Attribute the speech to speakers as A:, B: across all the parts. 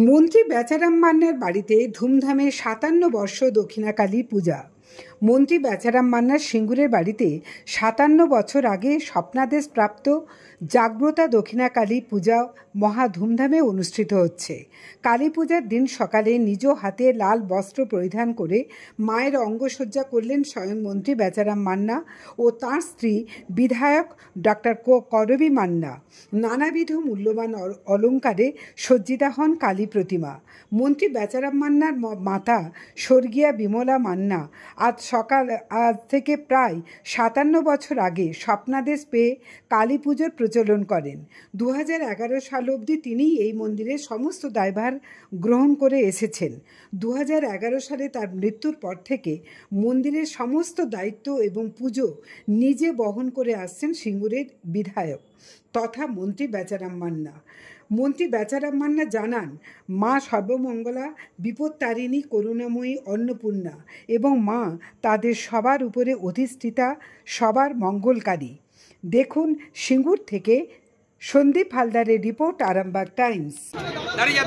A: মন্ত্রী বেচারাম মান্নার বাড়িতে ধুমধামে ৫৭ বর্ষ দক্ষিণাকালী পূজা। মন্ত্রী বেচারাম মান্নার সিঙ্গুরের বাড়িতে ৫৭ বছর আগে স্বপ্নাদেশ প্রাপ্ত জাগ্রতা দক্ষিণাকালী পূজা মহা ধুমধামে অনুষ্ঠিত হচ্ছে। কালী পূজার দিন সকালে নিজ হাতে লাল বস্ত্র পরিধান করে মায়ের অঙ্গসজ্জা করলেন স্বয়ং মন্ত্রী বেচারাম মান্না ও তাঁর স্ত্রী বিধায়ক ডক্টর করবী মান্না। নানাবিধ মূল্যবান অলঙ্কারে সজ্জিতা হন কালী প্রতিমা। মন্ত্রী বেচারাম মান্নার মাতা স্বর্গীয়া বিমলা মান্না আজ থেকে প্রায় ৫৭ বছর আগে স্বপ্নাদেশ পেয়ে কালী পুজোর প্রচলন করেন। ২০১১ সাল অবধি তিনিই এই মন্দিরের সমস্ত দায়ভার গ্রহণ করে এসেছেন। ২০১১ সালে তার মৃত্যুর পর থেকে মন্দিরের সমস্ত দায়িত্ব এবং পুজো নিজে বহন করে আসছেন সিঙ্গুরের বিধায়ক তথা মন্ত্রী বেচারাম মান্না। মন্ত্রী বেচারাম মান্না জানান, মা সর্বমঙ্গলা, বিপত্তারিণী, করুণাময়ী, অন্নপূর্ণা এবং মা তাদের সবার উপরে অধিষ্ঠিতা, সবার মঙ্গলকারী। দেখুন সিঙ্গুর থেকে সন্দীপ হালদারের রিপোর্ট, আরামবাগ টাইমস।
B: দাঁড়িয়ে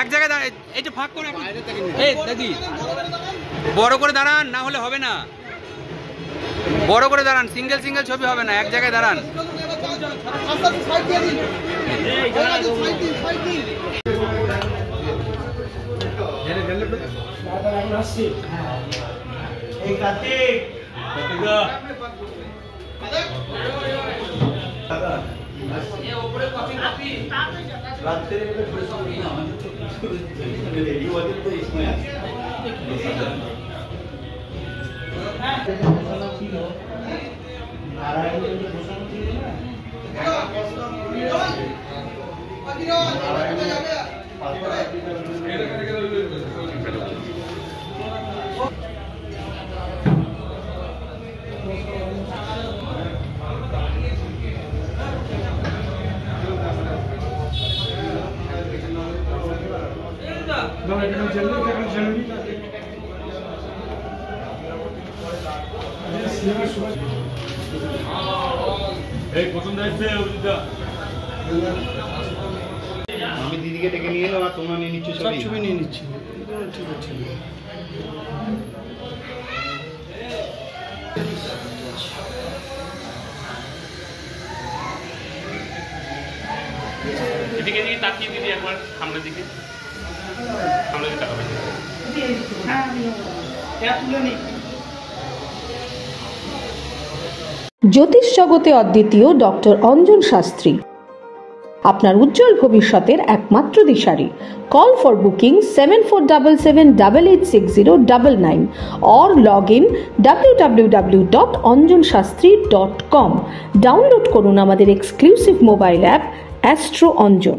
B: এক জায়গায় দাঁড়ায়, এই যে ফাঁক করে বড় করে দাঁড়ান, না হলে হবে না। বড় করে দাঁড়ান, সিঙ্গেল ছবি হবে না, এক জায়গায় দাঁড়ান।
C: আমি দিদিকে ডেকে নিয়ে এলাম আর তোমরা নিয়ে নিচ্ছ, সব ছবি নিয়ে নিচ্ছি। ঠিক আছে,
D: এদিকে তাকিয়ে দিদি একবার সামনের দিকে তাকাবে।
E: জ্যোতিষ জগতে অদ্বিতীয় ডক্টর অঞ্জন শাস্ত্রী, আপনার উজ্জ্বল ভবিষ্যতের একমাত্র দিশারি। Call for booking 7477886099 or log in www.anjanshastri.com. Download করুন আমাদের exclusive mobile app astro Anjan.